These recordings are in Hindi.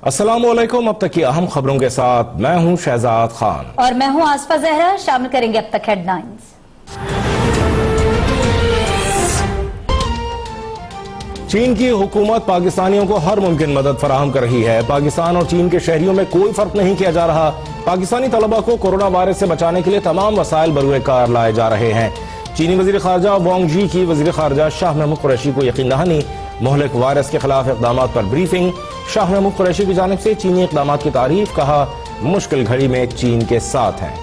अस्सलामुअलैकुम। अब तक की अहम खबरों के साथ मैं हूं शहजाद खान और मैं हूं आसफा जहरा। शामिल करेंगे अब तक हेडलाइंस। चीन की हुकूमत पाकिस्तानियों को हर मुमकिन मदद फराहम कर रही है। पाकिस्तान और चीन के शहरियों में कोई फर्क नहीं किया जा रहा। पाकिस्तानी तलबा को कोरोना वायरस से बचाने के लिए तमाम वसाइल बरूए कार लाए जा रहे हैं। चीनी वजीर खारजा वांग जी की वजीर खारजा शाह महमूद कुरैशी को यकीन दहानी। मुहलिक वायरस के खिलाफ इकदाम पर ब्रीफिंग। शाह महमूद कुरैशी की जानिब से चीनी इकदाम की तारीफ। कहा, मुश्किल घड़ी में चीन के साथ हैं।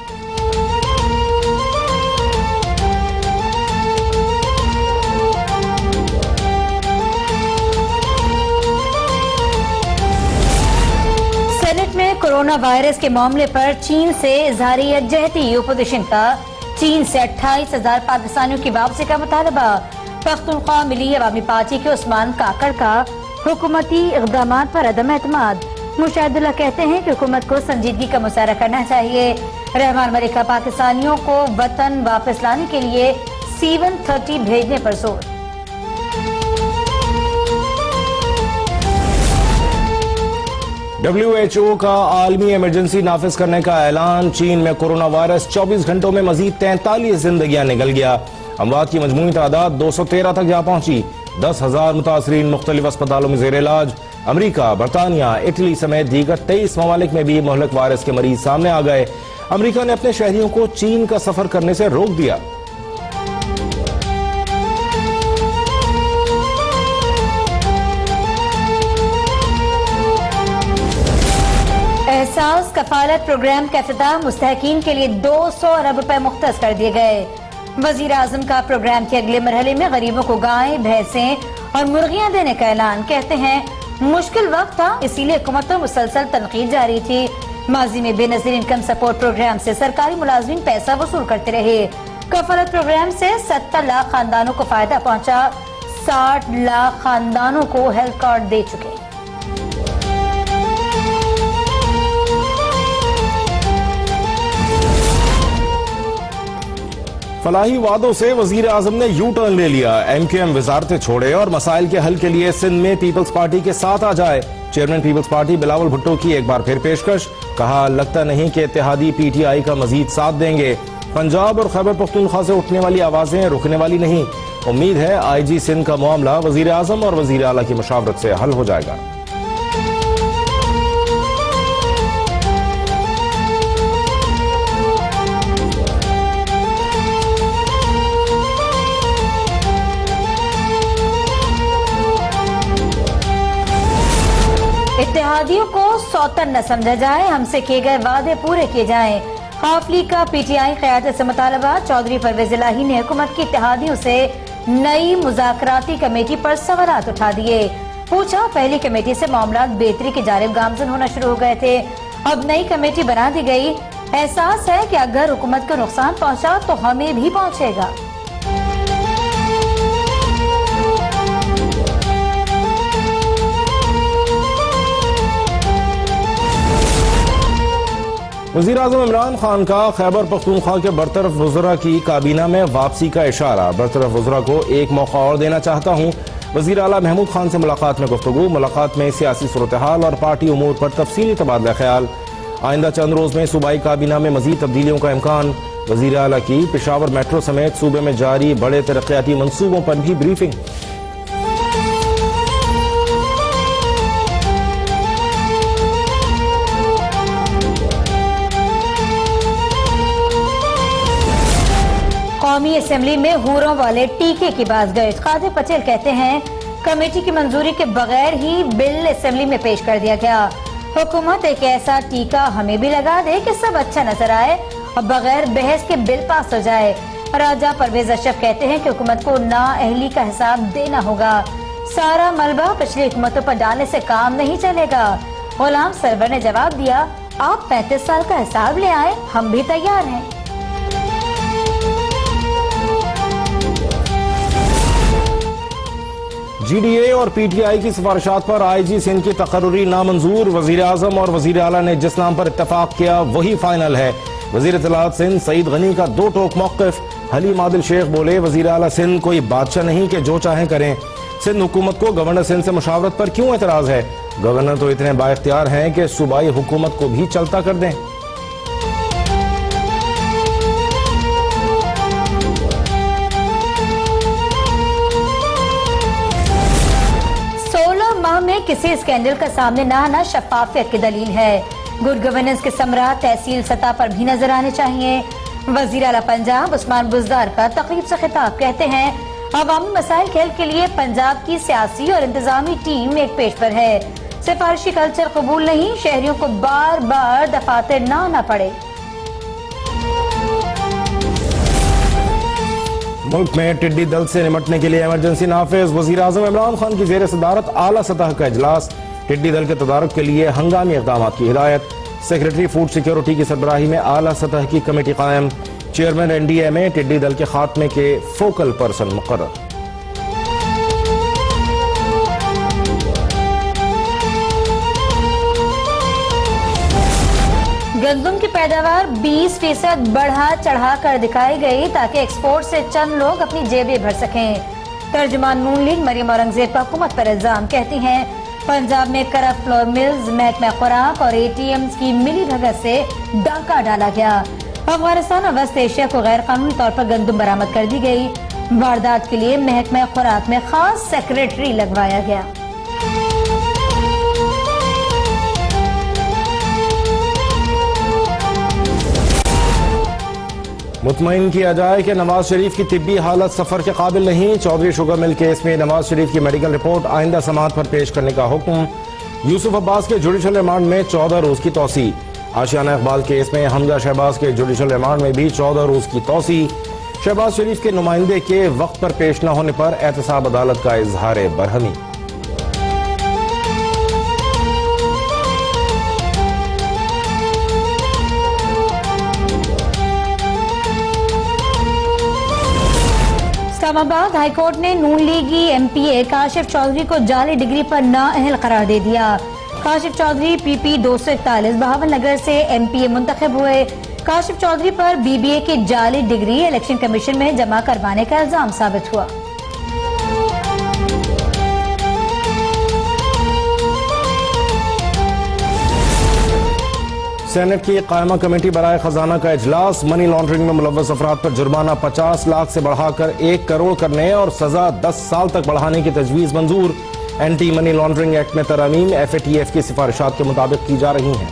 सेनेट में कोरोना वायरस के मामले पर चीन से इजहारी यकजहती। ओपोजिशन का चीन से 28,000 पाकिस्तानियों की वापसी का मुतालबा। पख्तूनख्वा मिली अवामी पार्टी के उस्मान काकड़ का हुकूमती इक़दाम पर अदम एतमाद। मुशाहिदुल्लाह कहते हैं कि हुकूमत को संजीदगी का मुशाहरा करना चाहिए। रहमान मलिक का पाकिस्तानियों को वतन वापस लाने के लिए C-130 भेजने पर जोर। WHO का आलमी इमरजेंसी नाफिज करने का ऐलान। चीन में कोरोना वायरस 24 घंटों में मजीद 43 जिंदगियां निकल गया। अमवात की मजमूई तादाद 213 तक जा पहुंची। 10,000 मुतासरीन मुख्तलिफ अस्पतालों में जेर इलाज। अमरीका, बरतानिया, इटली समेत दीगर 23 ममालिक में भी मुहलिक वायरस के मरीज सामने आ गए। अमरीका ने अपने शहरियों को चीन का सफर करने से रोक दिया। एहसास कफालत प्रोग्राम का इफ्तिताह। मुस्तहकीन के लिए 200 अरब रुपए मुख्तस कर दिए गए। वजीर आजम का प्रोग्राम के अगले मरहले में गरीबों को गाय, भैंसें और मुर्गियां देने का ऐलान। कहते हैं, मुश्किल वक्त था, इसीलिए हुकूमत पर मुसलसल तनकीद जारी थी। माजी में बेनजीर इनकम सपोर्ट प्रोग्राम से सरकारी मुलाजिमीन पैसा वसूल करते रहे। कफालत प्रोग्राम से 70 लाख खानदानों को फायदा पहुंचा। 60 लाख खानदानों को हेल्थ कार्ड दे चुके। फलाही वादों से वजीर आजम ने यू टर्न ले लिया। MQM वजारतें छोड़े और मसाइल के हल के लिए सिंध में पीपल्स पार्टी के साथ आ जाए। Chairman people's party Bilawal Bhutto की एक बार फिर पेशकश। कहा, लगता नहीं कि इत्तेहादी PTI का मजीद साथ देंगे। पंजाब और खैबर पख्तूनख्वा से उठने वाली आवाजें रुकने वाली नहीं। उम्मीद है IG सिंध का मामला वजीर आजम और वजीर आला की मशावरत से हल हो जाएगा। इत्तेहादियों को सौतन न समझा जाए, हमसे किए गए वादे पूरे किए जाएं। खाफ लीग का PTI क़यादत से मुतालबा। चौधरी परवेज इलाही ने हुकूमत की इत्तेहादियों से नई मुज़ाकराती कमेटी पर सवालात उठा दिए। पूछा, पहली कमेटी से मामला बेहतरी की जानिब गामजन होना शुरू हो गए थे, अब नई कमेटी बना दी गई। एहसास है कि अगर हुकूमत को नुकसान पहुंचा तो हमें भी पहुंचेगा। वज़ीर आज़म इमरान खान का खैबर पख्तूनख्वा के बरतरफ वज़रा की काबीना में वापसी का इशारा। बरतरफ वज़रा को एक मौका और देना चाहता हूँ। वज़ीर आला महमूद खान से मुलाकात में गुफ्तगू। मुलाकात में सियासी सूरत हाल और पार्टी उमूर पर तफसीली तबादला ख्याल। आइंदा चंद रोज में सूबाई काबीना में मजीद तब्दीलियों का इम्कान। वज़ीर आला की पेशावर मेट्रो समेत सूबे में जारी बड़े तरक्याती मनसूबों पर भी ब्रीफिंग। कौमी असेंबली में हूरों वाले टीके की बाज़गश्त। कादिर पटेल कहते हैं, कमेटी की मंजूरी के बगैर ही बिल असेंबली में पेश कर दिया गया। हुकूमत एक ऐसा टीका हमें भी लगा दे कि सब अच्छा नजर आए और बगैर बहस के बिल पास हो जाए। राजा परवेज अशरफ कहते हैं कि हुकूमत को नाअहली का हिसाब देना होगा। सारा मलबा पिछली हुकूमतों पर डालने से काम नहीं चलेगा। गुलाम सरवर ने जवाब दिया, आप 35 साल का हिसाब ले आए, हम भी तैयार हैं। GDA और PTI की सिफारिशात पर IG सिंध की तकर्रुरी नामंजूर। वजीर आजम और वजीर आला ने जिस नाम पर इत्तफाक किया वही फाइनल है। वजीर इत्तलात सिंध सईद गनी का दो टोक मौक़िफ़। हलीम आदिल शेख बोले, वजीर आला सिंध कोई बादशाह नहीं कि जो चाहें करें। सिंध हुकूमत को गवर्नर सिंध से मुशावरत पर क्यों एतराज है? गवर्नर तो इतने बाइख्तियार हैं कि सूबाई हुकूमत को भी चलता कर दें। में किसी स्कैंडल का सामने न आना शफाफियत की दलील है। गुड गवर्नेंस के समरा तहसील सतह पर भी नजर आने चाहिए। वजीर आला पंजाब उस्मान बुज़दार का तकरीब से खिताब, कहते हैं अवामी मसाइल के हल के लिए पंजाब की सियासी और इंतजामी टीम एक पेज पर है। सिफारिशी कल्चर कबूल नहीं, शहरियों को बार बार दफातर ना आना पड़े। मुल्क में टिड्डी दल से निपटने के लिए इमरजेंसी नाफिज। वज़ीर-ए-आज़म इमरान खान की ज़ेर सदारत आला सतह का इजलास। टिड्डी दल के तदारुक के लिए हंगामी इक़दाम की हिदायत। सेक्रेटरी फूड सिक्योरिटी की सरबराही में आला सतह की कमेटी कायम। चेयरमैन NDA में टिड्डी दल के खात्मे के फोकल पर्सन मुकर्रर। गंदम की पैदावार 20% बढ़ा चढ़ा कर दिखाई गई ताकि एक्सपोर्ट से चंद लोग अपनी जेबें भर सकें। तर्जुमान नून लीग मरियम औरंगजेब पर हुकूमत पर इल्जाम, कहती हैं पंजाब में करप्ट फ्लोर मिल्स, महकमा खुराक और ATMs की मिली भगत से डाका डाला गया। अफगानिस्तान और वेस्ट एशिया को गैर कानूनी तौर पर गंदम बरामद कर दी गई। वारदात के लिए महकमा खुराक में खास सेक्रेटरी लगवाया गया। मुतमईन किया जाए कि नवाज शरीफ की तिब्बी हालत सफर के काबिल नहीं। चौधरी शुगर मिल केस में नवाज शरीफ की मेडिकल रिपोर्ट आइंदा समाअत पर पेश करने का हुक्म। यूसुफ अब्बास के जुडिशल रिमांड में 14 रोज की तौसी। आशियाना इकबाल केस में हमजा शहबाज के जुडिशल रिमांड में भी 14 रोज की तौसी। शहबाज शरीफ के नुमाइंदे के वक्त पर पेश न होने पर एहतसाब अदालत का इजहार बरहमी। इस्लामाबाद हाईकोर्ट ने नून लीगी MPA काशिफ चौधरी को जाली डिग्री पर नाअहल करार दे दिया। काशिफ चौधरी PP 241 बहावन नगर से MPA मुंतखब हुए। काशिफ चौधरी पर BBA की जाली डिग्री इलेक्शन कमीशन में जमा करवाने का इल्जाम साबित हुआ। सेनेट की कायमा कमेटी बराए खजाना का इजलास। मनी लॉन्ड्रिंग में मुलव्वस अफराद पर जुर्माना 50 लाख से बढ़ाकर 1 करोड़ करने और सजा 10 साल तक बढ़ाने की तजवीज मंजूर। एंटी मनी लॉन्ड्रिंग एक्ट में तरमीम FATF की सिफारिशात के मुताबिक की जा रही हैं।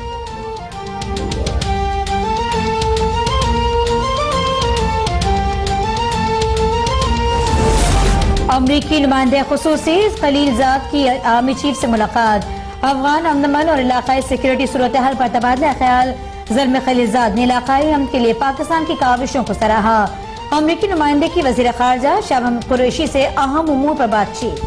अमरीकी नुमाइंदे खुसूसी खलीलजाद की आर्मी चीफ से मुलाकात। अफगान अमन और इलाकाई सिक्योरिटी सूरत हाल पर तबादला ख्याल। ज़ल्म खलीलजाद ने इलाकाई अमन के लिए पाकिस्तान की काविशों को सराहा। अमरीकी नुमाइंदे की वज़ीर ख़ारजा शाह महमूद कुरैशी से अहम उमूर पर बातचीत।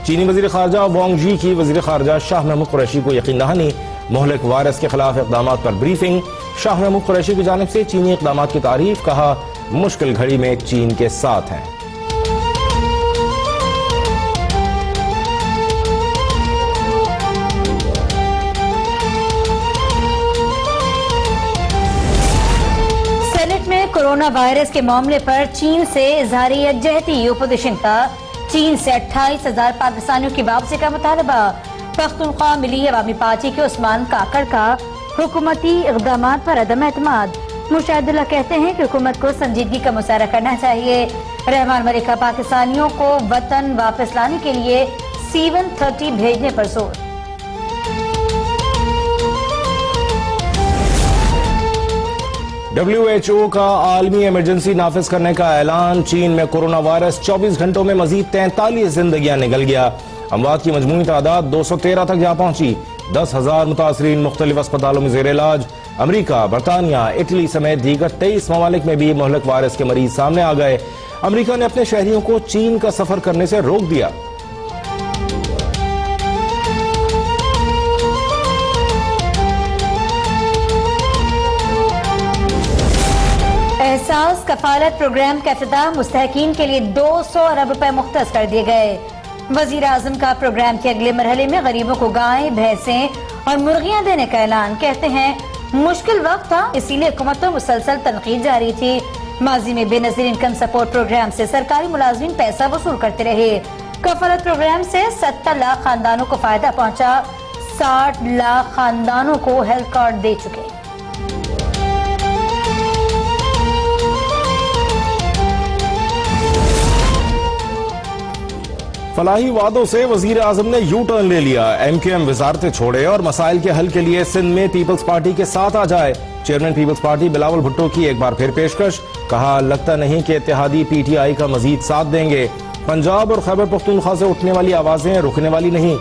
चीनी वज़ीर ख़ारजा वांग जी की वज़ीर ख़ारजा शाह महमूद कुरैशी को यकीन दहानी। मुहलिक वायरस के खिलाफ इक़दाम पर ब्रीफिंग। शाह महमूद कुरैशी की जानिब से चीनी इक़दाम की तारीफ, कहा मुश्किल घड़ी में चीन के साथ हैं। सेनेट में कोरोना वायरस के मामले पर चीन से इज़हार यकजहती। ओपोजिशन का चीन से 28,000 पाकिस्तानियों की वापसी का मुतालबा। पख्तूनख्वा मिली अवामी पार्टी के उस्मान काकड़ का हुकूमती इक़दामात पर अदम एतमाद। मुशाहिदुल्लाह कहते हैं कि हुकूमत को संजीदगी का मुशाहरा करना चाहिए। रहमान मलिका पाकिस्तानियों को वतन वापस लाने के लिए C-130 भेजने पर जोर। WHO का आलमी इमरजेंसी नाफिज करने का ऐलान। चीन में कोरोना वायरस 24 घंटों में मजीद 43 जिंदगियां निकल गया। अमवात की मजमूई तादाद 213 तक जा पहुंची। 10,000 मुतासरीन मुख्तलिफ अस्पतालों में जेर इलाज। अमरीका, बरतानिया, इटली समेत दीगर 23 ममालिक में भी मुहलिक वायरस के मरीज सामने आ गए। अमरीका ने अपने शहरियों को चीन का सफर करने से रोक दिया। एहसास कफालत प्रोग्राम का इफ्तिताह। मुस्तहकीन के लिए 200 अरब रुपए मुख्तस कर दिए गए। वजीर आजम का प्रोग्राम के अगले मरहले में गरीबों को गायें, भैंसें और मुर्गियां देने का ऐलान। कहते हैं मुश्किल वक्त था, इसीलिए हुकूमत पर मुसलसल तनकीद जारी थी। माजी में बेनजीर इनकम सपोर्ट प्रोग्राम से सरकारी मुलाजिमीन पैसा वसूल करते रहे। कफालत प्रोग्राम से 70 लाख खानदानों को फायदा पहुंचा। 60 लाख खानदानों को हेल्थ कार्ड दे चुके। फलाही वादों से वजीर आजम ने यू टर्न ले लिया। MQM वजारतें छोड़े और मसाइल के हल के लिए सिंध में पीपल्स पार्टी के साथ आ जाए। Chairman people's party Bilawal Bhutto की एक बार फिर पेशकश। कहा, लगता नहीं कि इत्तेहादी PTI का मजीद साथ देंगे। पंजाब और खैबर पख्तूनख्वा से उठने वाली आवाजें रुकने वाली नहीं।